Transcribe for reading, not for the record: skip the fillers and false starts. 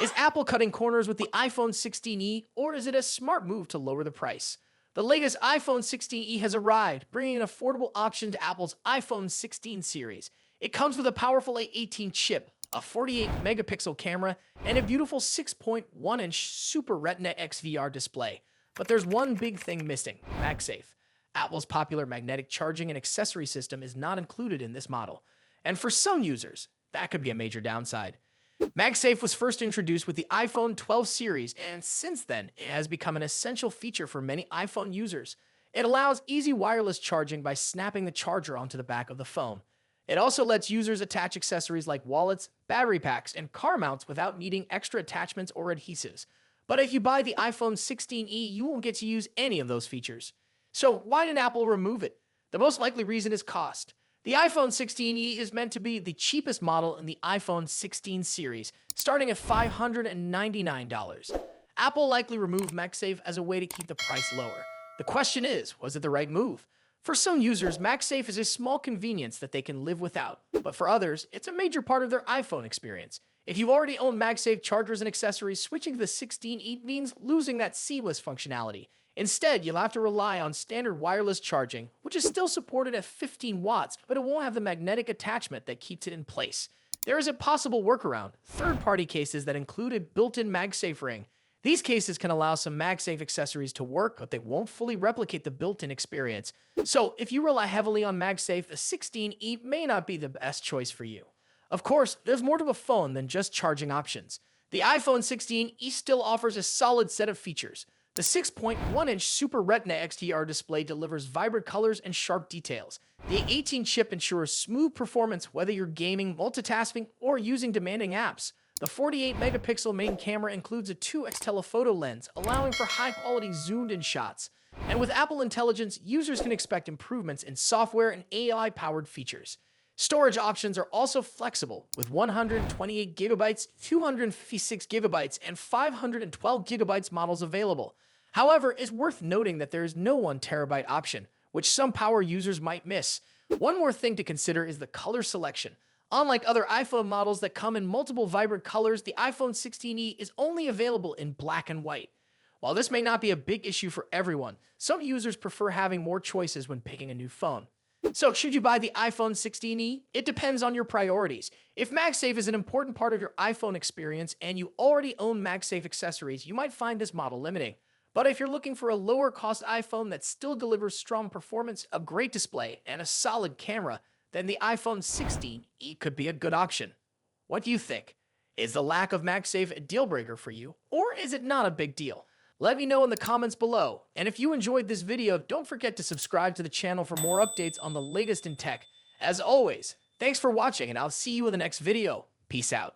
Is Apple cutting corners with the iPhone 16e, or is it a smart move to lower the price? The latest iPhone 16e has arrived, bringing an affordable option to Apple's iPhone 16 series. It comes with a powerful A18 chip, a 48 megapixel camera, and a beautiful 6.1-inch Super Retina XVR display. But there's one big thing missing: MagSafe. Apple's popular magnetic charging and accessory system is not included in this model, and for some users, that could be a major downside. MagSafe was first introduced with the iPhone 12 series, and since then, it has become an essential feature for many iPhone users. It allows easy wireless charging by snapping the charger onto the back of the phone. It also lets users attach accessories like wallets, battery packs, and car mounts without needing extra attachments or adhesives. But if you buy the iPhone 16e, you won't get to use any of those features. So why did Apple remove it? The most likely reason is cost. The iPhone 16e is meant to be the cheapest model in the iPhone 16 series, starting at $599. Apple likely removed MagSafe as a way to keep the price lower. The question is, was it the right move? For some users, MagSafe is a small convenience that they can live without, but for others, it's a major part of their iPhone experience. If you already own MagSafe chargers and accessories, switching to the 16e means losing that seamless functionality. Instead, you'll have to rely on standard wireless charging, which is still supported at 15 watts, but it won't have the magnetic attachment that keeps it in place. There is a possible workaround: third-party cases that include a built-in MagSafe ring. These cases can allow some MagSafe accessories to work, but they won't fully replicate the built-in experience. So, if you rely heavily on MagSafe, the 16e may not be the best choice for you. Of course, there's more to a phone than just charging options. The iPhone 16e still offers a solid set of features. The 6.1-inch Super Retina XDR display delivers vibrant colors and sharp details. The A18 chip ensures smooth performance whether you're gaming, multitasking, or using demanding apps. The 48 megapixel main camera includes a 2x telephoto lens, allowing for high-quality zoomed-in shots. And with Apple Intelligence, users can expect improvements in software and AI-powered features. Storage options are also flexible, with 128 gigabytes, 256 gigabytes, and 512 gigabytes models available. However, it's worth noting that there is no 1 terabyte option, which some power users might miss. One more thing to consider is the color selection. Unlike other iPhone models that come in multiple vibrant colors, the iPhone 16e is only available in black and white. While this may not be a big issue for everyone, some users prefer having more choices when picking a new phone. So, should you buy the iPhone 16e? It depends on your priorities. If MagSafe is an important part of your iPhone experience and you already own MagSafe accessories, you might find this model limiting. But if you're looking for a lower-cost iPhone that still delivers strong performance, a great display, and a solid camera, then the iPhone 16e could be a good option. What do you think? Is the lack of MagSafe a deal-breaker for you, or is it not a big deal? Let me know in the comments below, and if you enjoyed this video, don't forget to subscribe to the channel for more updates on the latest in tech. As always, thanks for watching, and I'll see you in the next video. Peace out.